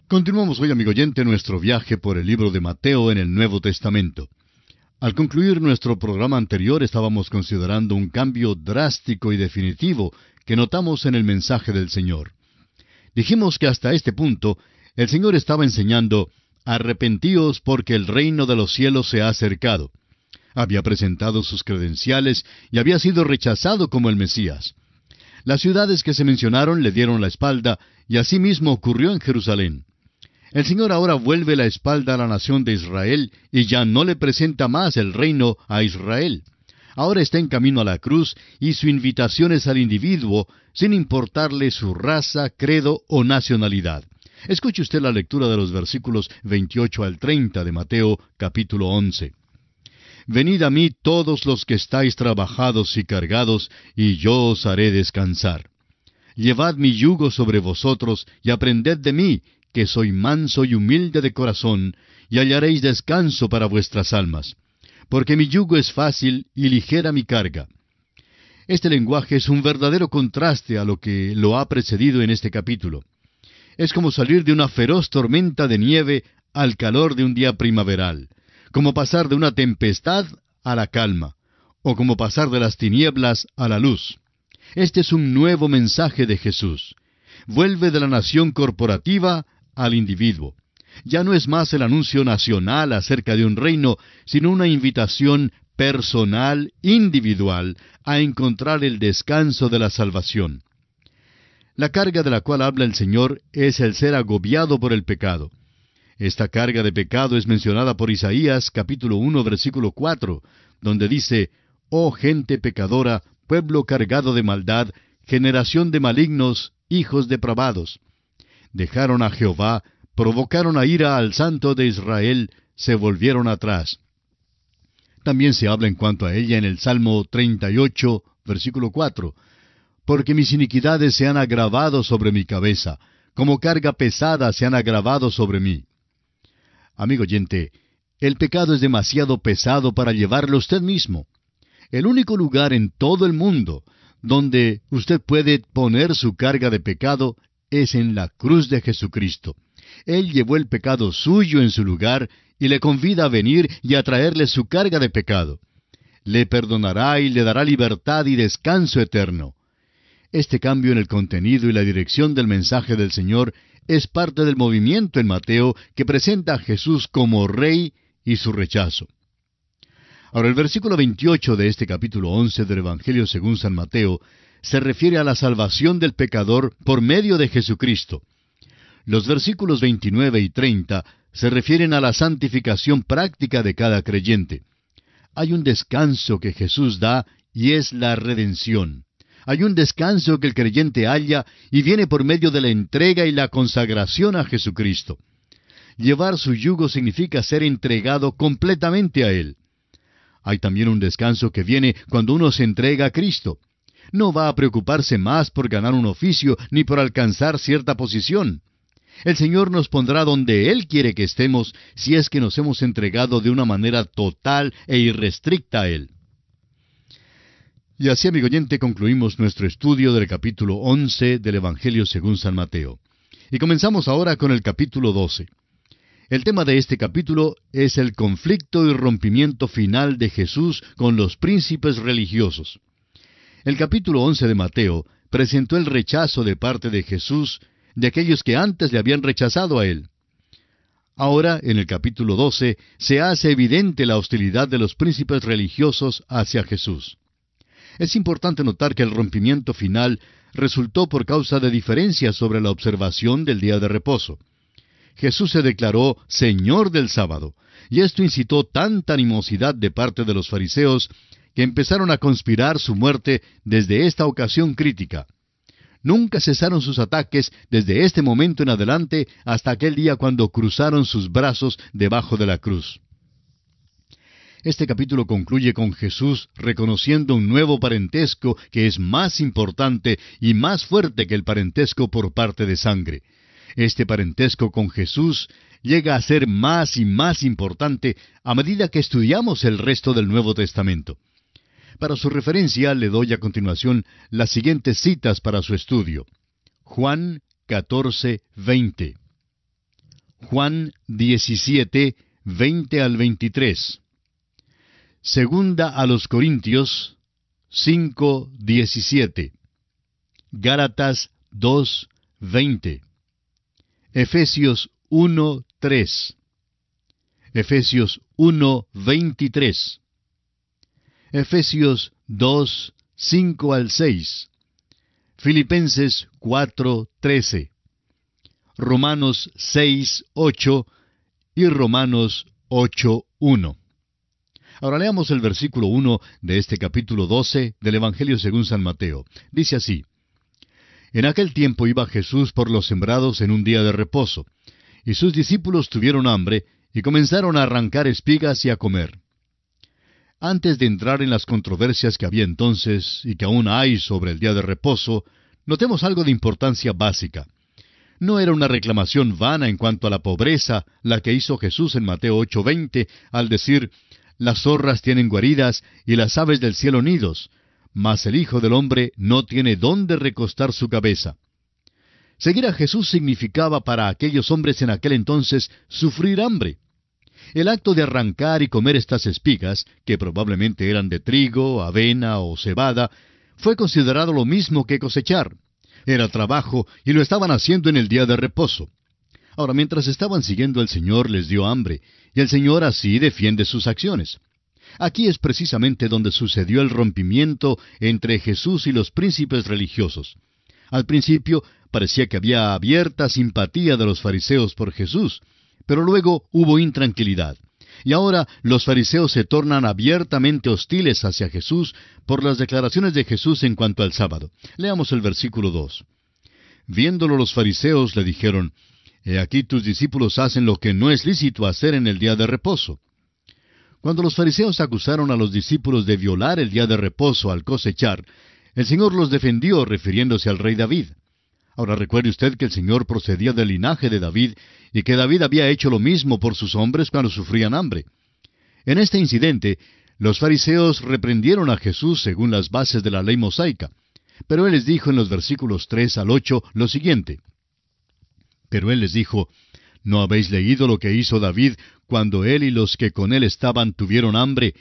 Continuamos hoy, amigo oyente, nuestro viaje por el libro de Mateo en el Nuevo Testamento. Al concluir nuestro programa anterior estábamos considerando un cambio drástico y definitivo que notamos en el mensaje del Señor. Dijimos que hasta este punto el Señor estaba enseñando: arrepentíos porque el reino de los cielos se ha acercado. Había presentado sus credenciales y había sido rechazado como el Mesías. Las ciudades que se mencionaron le dieron la espalda, y asimismo ocurrió en Jerusalén. El Señor ahora vuelve la espalda a la nación de Israel y ya no le presenta más el reino a Israel. Ahora está en camino a la cruz y su invitación es al individuo, sin importarle su raza, credo o nacionalidad. Escuche usted la lectura de los versículos 28 al 30 de Mateo capítulo 11. Venid a mí todos los que estáis trabajados y cargados, y yo os haré descansar. Llevad mi yugo sobre vosotros, y aprended de mí, que soy manso y humilde de corazón, y hallaréis descanso para vuestras almas. Porque mi yugo es fácil y ligera mi carga. Este lenguaje es un verdadero contraste a lo que lo ha precedido en este capítulo. Es como salir de una feroz tormenta de nieve al calor de un día primaveral, como pasar de una tempestad a la calma, o como pasar de las tinieblas a la luz. Este es un nuevo mensaje de Jesús. Vuelve de la nación corporativa al individuo. Ya no es más el anuncio nacional acerca de un reino, sino una invitación personal, individual, a encontrar el descanso de la salvación. La carga de la cual habla el Señor es el ser agobiado por el pecado. Esta carga de pecado es mencionada por Isaías capítulo 1 versículo 4, donde dice: «Oh gente pecadora, pueblo cargado de maldad, generación de malignos, hijos depravados. Dejaron a Jehová, provocaron a ira al Santo de Israel, se volvieron atrás». También se habla en cuanto a ella en el Salmo 38, versículo 4. «Porque mis iniquidades se han agravado sobre mi cabeza, como carga pesada se han agravado sobre mí». Amigo oyente, el pecado es demasiado pesado para llevarlo usted mismo. El único lugar en todo el mundo donde usted puede poner su carga de pecado es en la cruz de Jesucristo. Él llevó el pecado suyo en su lugar y le convida a venir y a traerle su carga de pecado. Le perdonará y le dará libertad y descanso eterno. Este cambio en el contenido y la dirección del mensaje del Señor es parte del movimiento en Mateo que presenta a Jesús como Rey y su rechazo. Ahora, el versículo 28 de este capítulo 11 del Evangelio según San Mateo se refiere a la salvación del pecador por medio de Jesucristo. Los versículos 29 y 30 se refieren a la santificación práctica de cada creyente. Hay un descanso que Jesús da y es la redención. Hay un descanso que el creyente halla y viene por medio de la entrega y la consagración a Jesucristo. Llevar su yugo significa ser entregado completamente a Él. Hay también un descanso que viene cuando uno se entrega a Cristo. No va a preocuparse más por ganar un oficio ni por alcanzar cierta posición. El Señor nos pondrá donde Él quiere que estemos si es que nos hemos entregado de una manera total e irrestricta a Él. Y así, amigo oyente, concluimos nuestro estudio del capítulo 11 del Evangelio según San Mateo. Y comenzamos ahora con el capítulo 12. El tema de este capítulo es el conflicto y rompimiento final de Jesús con los príncipes religiosos. El capítulo 11 de Mateo presentó el rechazo de parte de Jesús de aquellos que antes le habían rechazado a Él. Ahora, en el capítulo 12, se hace evidente la hostilidad de los príncipes religiosos hacia Jesús. Es importante notar que el rompimiento final resultó por causa de diferencias sobre la observación del día de reposo. Jesús se declaró Señor del sábado, y esto incitó tanta animosidad de parte de los fariseos que empezaron a conspirar su muerte desde esta ocasión crítica. Nunca cesaron sus ataques desde este momento en adelante hasta aquel día cuando cruzaron sus brazos debajo de la cruz. Este capítulo concluye con Jesús reconociendo un nuevo parentesco que es más importante y más fuerte que el parentesco por parte de sangre. Este parentesco con Jesús llega a ser más y más importante a medida que estudiamos el resto del Nuevo Testamento. Para su referencia le doy a continuación las siguientes citas para su estudio. Juan 14:20. Juan 17, 20 al 23. Segunda a los Corintios 5, 17. Gálatas 2, 20. Efesios 1, 3. Efesios 1, 23. Efesios 2, 5 al 6. Filipenses 4, 13. Romanos 6, 8 y Romanos 8, 1. Ahora leamos el versículo 1 de este capítulo 12 del Evangelio según San Mateo. Dice así: En aquel tiempo iba Jesús por los sembrados en un día de reposo, y sus discípulos tuvieron hambre, y comenzaron a arrancar espigas y a comer. Antes de entrar en las controversias que había entonces, y que aún hay sobre el día de reposo, notemos algo de importancia básica. No era una reclamación vana en cuanto a la pobreza la que hizo Jesús en Mateo 8:20, al decir: Las zorras tienen guaridas y las aves del cielo nidos, mas el Hijo del Hombre no tiene dónde recostar su cabeza. Seguir a Jesús significaba para aquellos hombres en aquel entonces sufrir hambre. El acto de arrancar y comer estas espigas, que probablemente eran de trigo, avena o cebada, fue considerado lo mismo que cosechar. Era trabajo y lo estaban haciendo en el día de reposo. Ahora, mientras estaban siguiendo al Señor, les dio hambre, y el Señor así defiende sus acciones. Aquí es precisamente donde sucedió el rompimiento entre Jesús y los príncipes religiosos. Al principio parecía que había abierta simpatía de los fariseos por Jesús, pero luego hubo intranquilidad. Y ahora los fariseos se tornan abiertamente hostiles hacia Jesús por las declaraciones de Jesús en cuanto al sábado. Leamos el versículo 2. Viéndolo los fariseos le dijeron: He aquí tus discípulos hacen lo que no es lícito hacer en el día de reposo. Cuando los fariseos acusaron a los discípulos de violar el día de reposo al cosechar, el Señor los defendió refiriéndose al rey David. Ahora recuerde usted que el Señor procedía del linaje de David y que David había hecho lo mismo por sus hombres cuando sufrían hambre. En este incidente, los fariseos reprendieron a Jesús según las bases de la ley mosaica, pero Él les dijo en los versículos 3 al 8 lo siguiente: Pero Él les dijo: ¿No habéis leído lo que hizo David cuando él y los que con él estaban tuvieron hambre?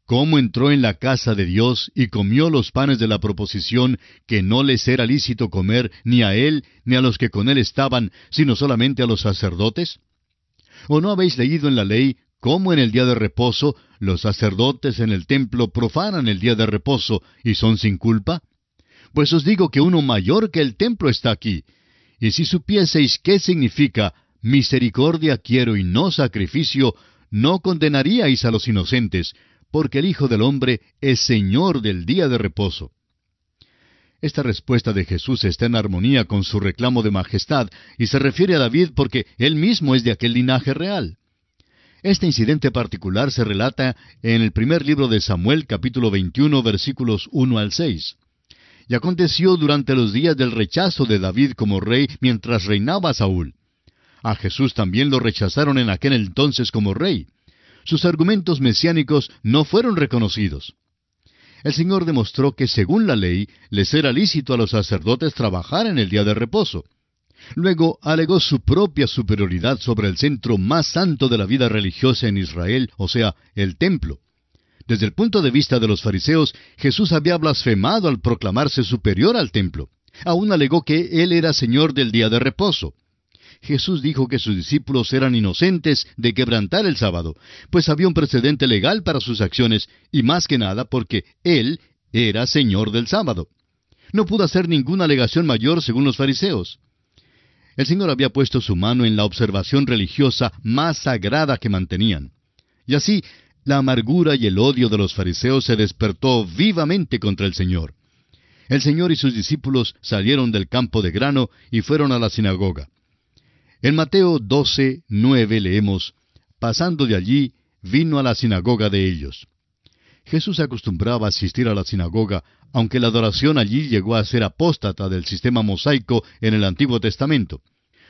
¿Cómo entró en la casa de Dios y comió los panes de la proposición que no les era lícito comer ni a él ni a los que con él estaban, sino solamente a los sacerdotes? ¿O no habéis leído en la ley cómo en el día de reposo los sacerdotes en el templo profanan el día de reposo y son sin culpa? Pues os digo que uno mayor que el templo está aquí. Y si supieseis qué significa misericordia quiero y no sacrificio, no condenaríais a los inocentes, porque el Hijo del Hombre es Señor del día de reposo. Esta respuesta de Jesús está en armonía con su reclamo de majestad, y se refiere a David porque él mismo es de aquel linaje real. Este incidente particular se relata en el primer libro de Samuel, capítulo 21, versículos 1 al 6. Y aconteció durante los días del rechazo de David como rey mientras reinaba Saúl. A Jesús también lo rechazaron en aquel entonces como rey. Sus argumentos mesiánicos no fueron reconocidos. El Señor demostró que según la ley les era lícito a los sacerdotes trabajar en el día de reposo. Luego alegó su propia superioridad sobre el centro más santo de la vida religiosa en Israel, o sea, el templo. Desde el punto de vista de los fariseos, Jesús había blasfemado al proclamarse superior al templo. Aún alegó que Él era Señor del día de reposo. Jesús dijo que sus discípulos eran inocentes de quebrantar el sábado, pues había un precedente legal para sus acciones, y más que nada porque Él era Señor del sábado. No pudo hacer ninguna alegación mayor según los fariseos. El Señor había puesto su mano en la observación religiosa más sagrada que mantenían. Y así, la amargura y el odio de los fariseos se despertó vivamente contra el Señor. El Señor y sus discípulos salieron del campo de grano y fueron a la sinagoga. En Mateo 12, 9 leemos: Pasando de allí, vino a la sinagoga de ellos. Jesús acostumbraba a asistir a la sinagoga, aunque la adoración allí llegó a ser apóstata del sistema mosaico en el Antiguo Testamento.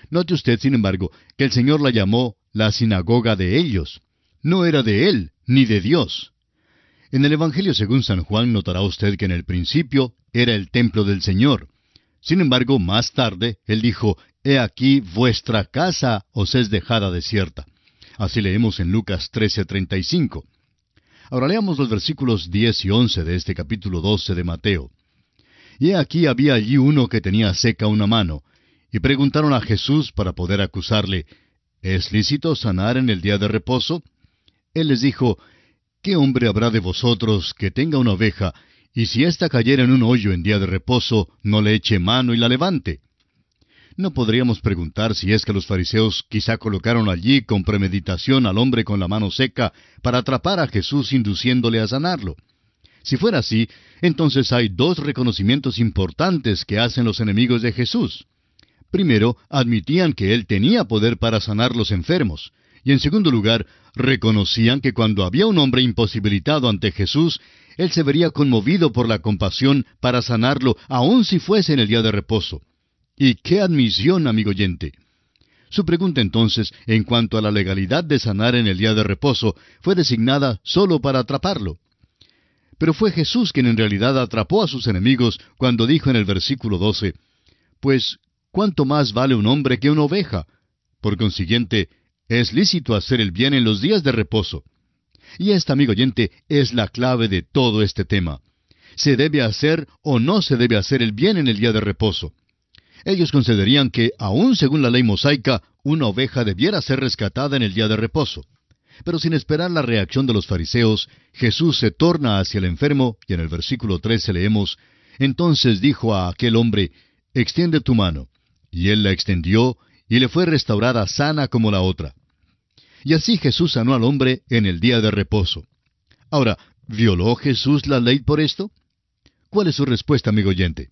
Note usted, sin embargo, que el Señor la llamó la sinagoga de ellos. No era de Él, ni de Dios. En el Evangelio según San Juan notará usted que en el principio era el templo del Señor. Sin embargo, más tarde, Él dijo: he aquí vuestra casa os es dejada desierta. Así leemos en Lucas 13:35. Ahora leamos los versículos 10 y 11 de este capítulo 12 de Mateo. Y he aquí había allí uno que tenía seca una mano, y preguntaron a Jesús para poder acusarle, ¿es lícito sanar en el día de reposo? Él les dijo, ¿qué hombre habrá de vosotros que tenga una oveja, y si ésta cayera en un hoyo en día de reposo, no le eche mano y la levante? No podríamos preguntar si es que los fariseos quizá colocaron allí con premeditación al hombre con la mano seca para atrapar a Jesús induciéndole a sanarlo. Si fuera así, entonces hay dos reconocimientos importantes que hacen los enemigos de Jesús. Primero, admitían que Él tenía poder para sanar los enfermos. Y en segundo lugar, reconocían que cuando había un hombre imposibilitado ante Jesús, Él se vería conmovido por la compasión para sanarlo, aun si fuese en el día de reposo. ¡Y qué admisión, amigo oyente! Su pregunta entonces, en cuanto a la legalidad de sanar en el día de reposo, fue designada solo para atraparlo. Pero fue Jesús quien en realidad atrapó a sus enemigos cuando dijo en el versículo 12, «Pues, ¿cuánto más vale un hombre que una oveja? Por consiguiente, es lícito hacer el bien en los días de reposo». Y esta, amigo oyente, es la clave de todo este tema. ¿Se debe hacer o no se debe hacer el bien en el día de reposo? Ellos considerarían que, aun según la ley mosaica, una oveja debiera ser rescatada en el día de reposo. Pero sin esperar la reacción de los fariseos, Jesús se torna hacia el enfermo, y en el versículo 13 leemos, «Entonces dijo a aquel hombre, extiende tu mano. Y él la extendió, y le fue restaurada sana como la otra». Y así Jesús sanó al hombre en el día de reposo. Ahora, ¿violó Jesús la ley por esto? ¿Cuál es su respuesta, amigo oyente?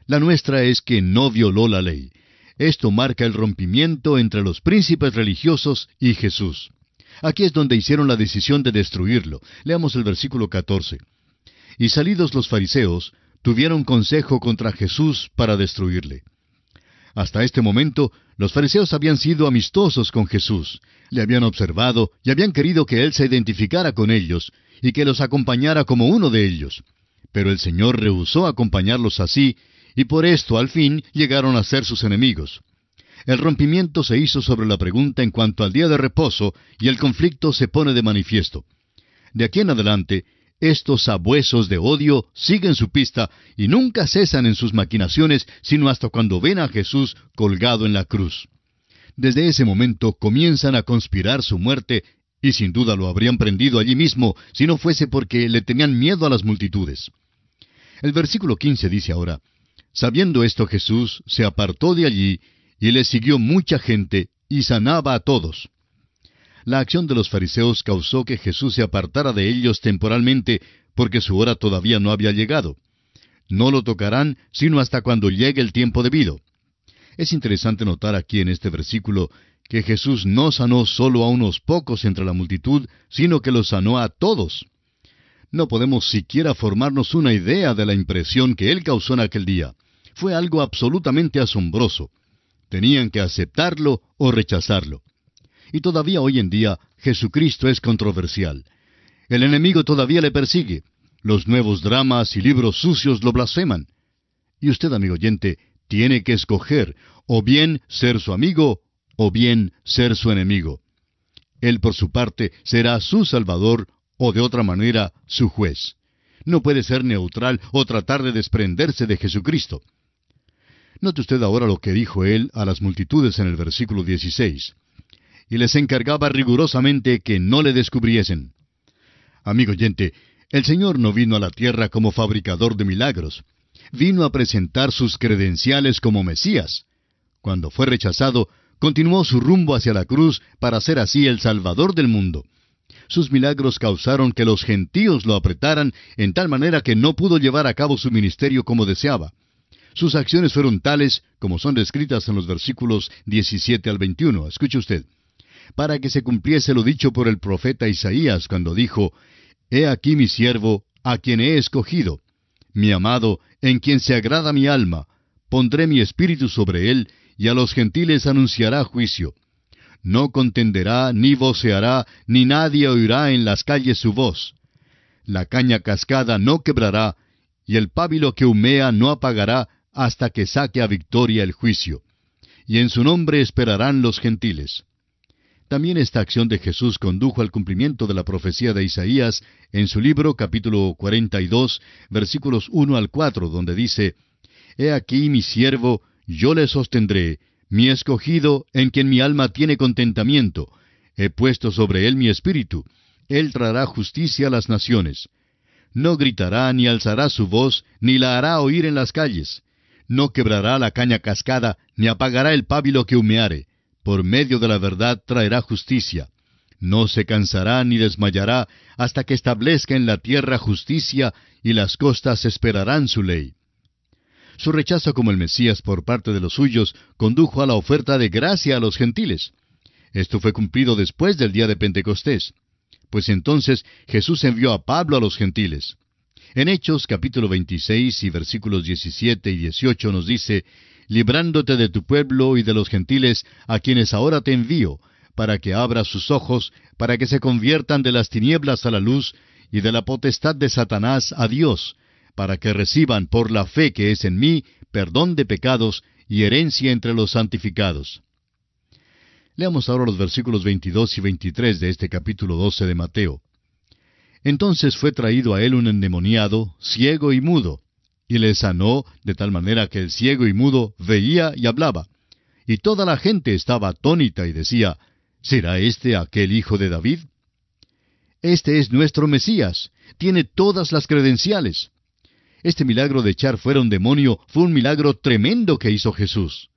La nuestra es que no violó la ley. Esto marca el rompimiento entre los príncipes religiosos y Jesús. Aquí es donde hicieron la decisión de destruirlo. Leamos el versículo 14. Y salidos los fariseos, tuvieron consejo contra Jesús para destruirle. Hasta este momento, los fariseos habían sido amistosos con Jesús. Le habían observado y habían querido que Él se identificara con ellos y que los acompañara como uno de ellos. Pero el Señor rehusó acompañarlos así, y por esto al fin llegaron a ser sus enemigos. El rompimiento se hizo sobre la pregunta en cuanto al día de reposo, y el conflicto se pone de manifiesto. De aquí en adelante, estos sabuesos de odio siguen su pista y nunca cesan en sus maquinaciones, sino hasta cuando ven a Jesús colgado en la cruz. Desde ese momento comienzan a conspirar su muerte, y sin duda lo habrían prendido allí mismo, si no fuese porque le tenían miedo a las multitudes. El versículo 15 dice ahora, «Sabiendo esto Jesús se apartó de allí, y le siguió mucha gente, y sanaba a todos». La acción de los fariseos causó que Jesús se apartara de ellos temporalmente, porque su hora todavía no había llegado. No lo tocarán sino hasta cuando llegue el tiempo debido. Es interesante notar aquí en este versículo que Jesús no sanó solo a unos pocos entre la multitud, sino que los sanó a todos. No podemos siquiera formarnos una idea de la impresión que Él causó en aquel día. Fue algo absolutamente asombroso. Tenían que aceptarlo o rechazarlo. Y todavía hoy en día Jesucristo es controversial. El enemigo todavía le persigue. Los nuevos dramas y libros sucios lo blasfeman. Y usted, amigo oyente, tiene que escoger o bien ser su amigo o bien ser su enemigo. Él, por su parte, será su Salvador o de otra manera su juez. No puede ser neutral o tratar de desprenderse de Jesucristo. Note usted ahora lo que dijo Él a las multitudes en el versículo 16. Y les encargaba rigurosamente que no le descubriesen. Amigo oyente, el Señor no vino a la tierra como fabricador de milagros. Vino a presentar sus credenciales como Mesías. Cuando fue rechazado, continuó su rumbo hacia la cruz para ser así el Salvador del mundo. Sus milagros causaron que los gentíos lo apretaran en tal manera que no pudo llevar a cabo su ministerio como deseaba. Sus acciones fueron tales, como son descritas en los versículos 17 al 21. Escuche usted. Para que se cumpliese lo dicho por el profeta Isaías cuando dijo, «He aquí mi siervo, a quien he escogido, mi amado, en quien se agrada mi alma. Pondré mi espíritu sobre él, y a los gentiles anunciará juicio. No contenderá, ni voceará, ni nadie oirá en las calles su voz. La caña cascada no quebrará, y el pábilo que humea no apagará, hasta que saque a victoria el juicio. y en su nombre esperarán los gentiles. También esta acción de Jesús condujo al cumplimiento de la profecía de Isaías en su libro capítulo 42, versículos 1 al 4, donde dice: He aquí mi siervo, yo le sostendré, mi escogido, en quien mi alma tiene contentamiento. He puesto sobre él mi espíritu. Él traerá justicia a las naciones. No gritará ni alzará su voz, ni la hará oír en las calles. No quebrará la caña cascada, ni apagará el pábilo que humeare. Por medio de la verdad traerá justicia. No se cansará ni desmayará hasta que establezca en la tierra justicia, y las costas esperarán su ley. Su rechazo como el Mesías por parte de los suyos condujo a la oferta de gracia a los gentiles. Esto fue cumplido después del día de Pentecostés. Pues entonces Jesús envió a Pablo a los gentiles. En Hechos capítulo 26 y versículos 17 y 18 nos dice: librándote de tu pueblo y de los gentiles, a quienes ahora te envío, para que abras sus ojos, para que se conviertan de las tinieblas a la luz, y de la potestad de Satanás a Dios, para que reciban por la fe que es en mí, perdón de pecados y herencia entre los santificados. Leamos ahora los versículos 22 y 23 de este capítulo 12 de Mateo. Entonces fue traído a él un endemoniado, ciego y mudo, y le sanó de tal manera que el ciego y mudo veía y hablaba. Y toda la gente estaba atónita y decía: ¿será este aquel hijo de David? Este es nuestro Mesías, tiene todas las credenciales. Este milagro de echar fuera un demonio fue un milagro tremendo que hizo Jesús.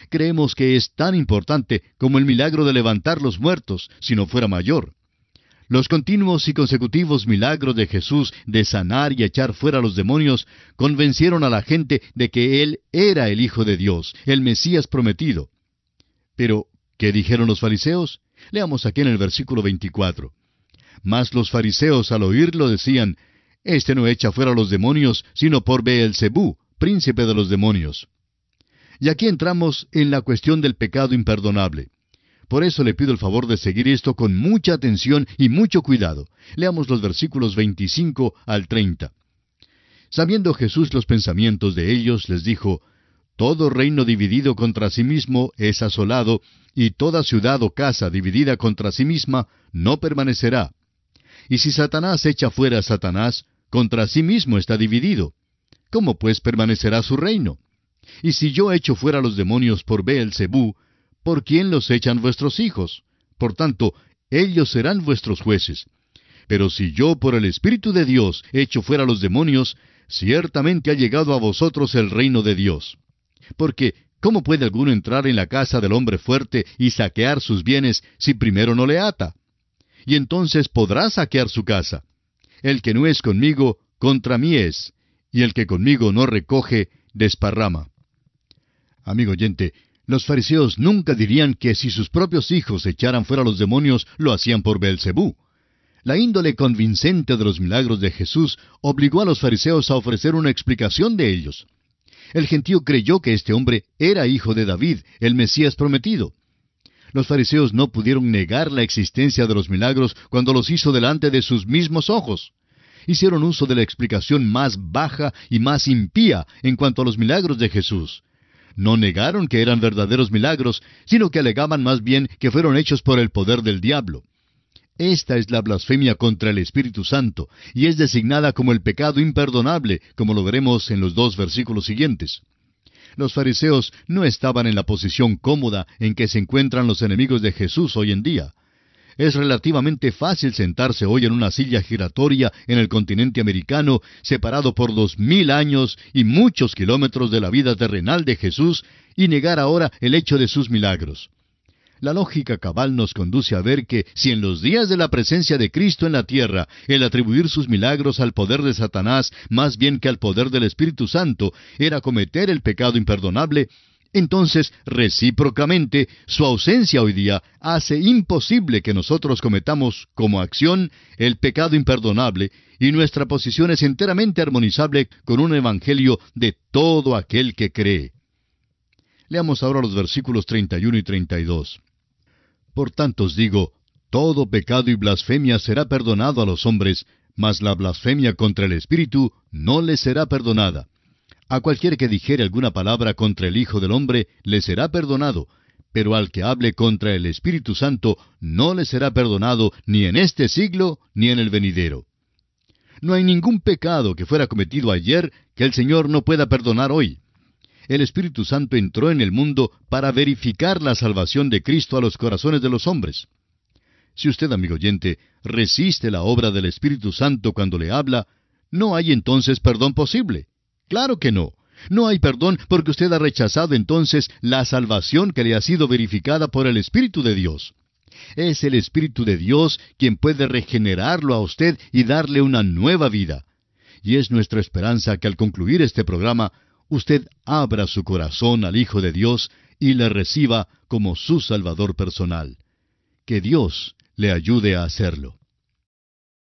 Creemos que es tan importante como el milagro de levantar los muertos, si no fuera mayor. Los continuos y consecutivos milagros de Jesús de sanar y echar fuera los demonios convencieron a la gente de que Él era el Hijo de Dios, el Mesías prometido. Pero, ¿qué dijeron los fariseos? Leamos aquí en el versículo 24. Mas los fariseos al oírlo decían: Este no echa fuera los demonios, sino por Beelzebú, príncipe de los demonios. Y aquí entramos en la cuestión del pecado imperdonable. Por eso le pido el favor de seguir esto con mucha atención y mucho cuidado. Leamos los versículos 25 al 30. Sabiendo Jesús los pensamientos de ellos, les dijo: Todo reino dividido contra sí mismo es asolado, y toda ciudad o casa dividida contra sí misma no permanecerá. Y si Satanás echa fuera a Satanás, contra sí mismo está dividido. ¿Cómo pues permanecerá su reino? Y si yo echo fuera los demonios por Beelzebú, ¿por quién los echan vuestros hijos? Por tanto, ellos serán vuestros jueces. Pero si yo por el Espíritu de Dios echo fuera los demonios, ciertamente ha llegado a vosotros el reino de Dios. Porque, ¿cómo puede alguno entrar en la casa del hombre fuerte y saquear sus bienes si primero no le ata? Y entonces podrá saquear su casa. El que no es conmigo, contra mí es, y el que conmigo no recoge, desparrama. Amigo oyente, los fariseos nunca dirían que si sus propios hijos echaran fuera los demonios, lo hacían por Beelzebú. La índole convincente de los milagros de Jesús obligó a los fariseos a ofrecer una explicación de ellos. El gentío creyó que este hombre era hijo de David, el Mesías prometido. Los fariseos no pudieron negar la existencia de los milagros cuando los hizo delante de sus mismos ojos. Hicieron uso de la explicación más baja y más impía en cuanto a los milagros de Jesús. No negaron que eran verdaderos milagros, sino que alegaban más bien que fueron hechos por el poder del diablo. Esta es la blasfemia contra el Espíritu Santo, y es designada como el pecado imperdonable, como lo veremos en los 2 versículos siguientes. Los fariseos no estaban en la posición cómoda en que se encuentran los enemigos de Jesús hoy en día. Es relativamente fácil sentarse hoy en una silla giratoria en el continente americano, separado por 2000 años y muchos kilómetros de la vida terrenal de Jesús, y negar ahora el hecho de sus milagros. La lógica cabal nos conduce a ver que si en los días de la presencia de Cristo en la tierra, el atribuir sus milagros al poder de Satanás más bien que al poder del Espíritu Santo era cometer el pecado imperdonable, entonces, recíprocamente, su ausencia hoy día hace imposible que nosotros cometamos como acción el pecado imperdonable, y nuestra posición es enteramente armonizable con un evangelio de todo aquel que cree. Leamos ahora los versículos 31 y 32. Por tanto os digo, todo pecado y blasfemia será perdonado a los hombres, mas la blasfemia contra el Espíritu no les será perdonada. A cualquiera que dijere alguna palabra contra el Hijo del Hombre, le será perdonado, pero al que hable contra el Espíritu Santo, no le será perdonado ni en este siglo ni en el venidero. No hay ningún pecado que fuera cometido ayer que el Señor no pueda perdonar hoy. El Espíritu Santo entró en el mundo para verificar la salvación de Cristo a los corazones de los hombres. Si usted, amigo oyente, resiste la obra del Espíritu Santo cuando le habla, no hay entonces perdón posible. Claro que no. No hay perdón porque usted ha rechazado entonces la salvación que le ha sido verificada por el Espíritu de Dios. Es el Espíritu de Dios quien puede regenerarlo a usted y darle una nueva vida. Y es nuestra esperanza que al concluir este programa, usted abra su corazón al Hijo de Dios y le reciba como su Salvador personal. Que Dios le ayude a hacerlo.